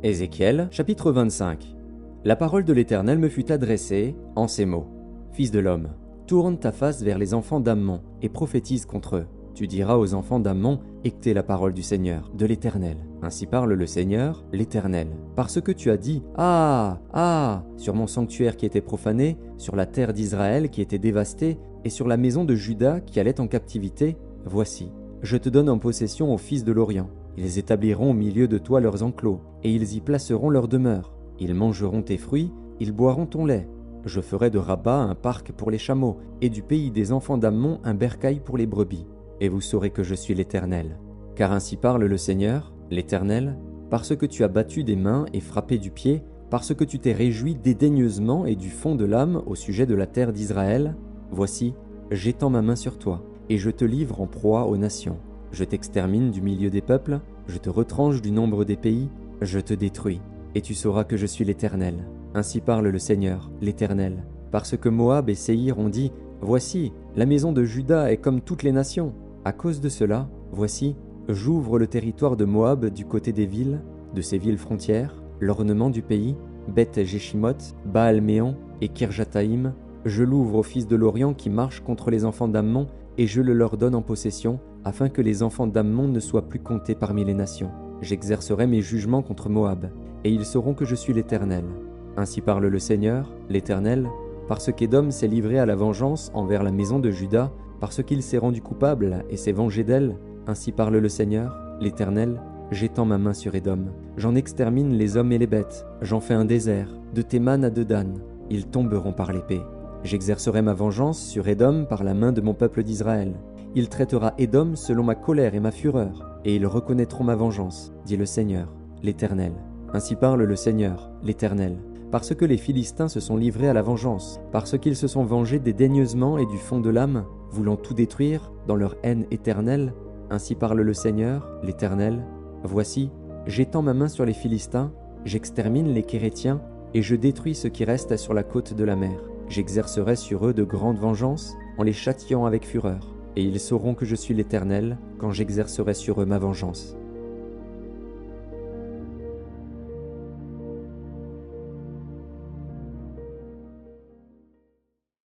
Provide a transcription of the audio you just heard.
Ézéchiel, chapitre 25. La parole de l'Éternel me fut adressée en ces mots. Fils de l'homme, tourne ta face vers les enfants d'Ammon et prophétise contre eux. Tu diras aux enfants d'Ammon, écoutez la parole du Seigneur, de l'Éternel. Ainsi parle le Seigneur, l'Éternel. Parce que tu as dit, sur mon sanctuaire qui était profané, sur la terre d'Israël qui était dévastée, et sur la maison de Juda qui allait en captivité, voici, je te donne en possession aux fils de l'Orient. Ils établiront au milieu de toi leurs enclos, et ils y placeront leur demeure. Ils mangeront tes fruits, ils boiront ton lait. Je ferai de Rabba un parc pour les chameaux, et du pays des enfants d'Ammon un bercail pour les brebis. Et vous saurez que je suis l'Éternel. Car ainsi parle le Seigneur, l'Éternel, parce que tu as battu des mains et frappé du pied, parce que tu t'es réjoui dédaigneusement et du fond de l'âme au sujet de la terre d'Israël, voici, j'étends ma main sur toi, et je te livre en proie aux nations. Je t'extermine du milieu des peuples, je te retranche du nombre des pays, je te détruis, et tu sauras que je suis l'Éternel. Ainsi parle le Seigneur, l'Éternel, parce que Moab et Séhir ont dit, voici, la maison de Juda est comme toutes les nations. À cause de cela, voici, j'ouvre le territoire de Moab du côté des villes, de ses villes frontières, l'ornement du pays, Beth-Jéchimoth, Baal-Méon et Kirjataïm. Je l'ouvre aux fils de l'Orient qui marchent contre les enfants d'Ammon, et je le leur donne en possession, afin que les enfants d'Ammon ne soient plus comptés parmi les nations. J'exercerai mes jugements contre Moab, et ils sauront que je suis l'Éternel. Ainsi parle le Seigneur, l'Éternel, parce qu'Édom s'est livré à la vengeance envers la maison de Juda, parce qu'il s'est rendu coupable et s'est vengé d'elle. Ainsi parle le Seigneur, l'Éternel, j'étends ma main sur Édom. J'en extermine les hommes et les bêtes, j'en fais un désert, de Théman à Dedan. Ils tomberont par l'épée. J'exercerai ma vengeance sur Édom par la main de mon peuple d'Israël. Il traitera Édom selon ma colère et ma fureur, et ils reconnaîtront ma vengeance, dit le Seigneur, l'Éternel. Ainsi parle le Seigneur, l'Éternel, parce que les Philistins se sont livrés à la vengeance, parce qu'ils se sont vengés dédaigneusement et du fond de l'âme, voulant tout détruire dans leur haine éternelle. Ainsi parle le Seigneur, l'Éternel. Voici, j'étends ma main sur les Philistins, j'extermine les Kérétiens, et je détruis ce qui reste sur la côte de la mer. J'exercerai sur eux de grandes vengeances, en les châtiant avec fureur. Et ils sauront que je suis l'Éternel, quand j'exercerai sur eux ma vengeance.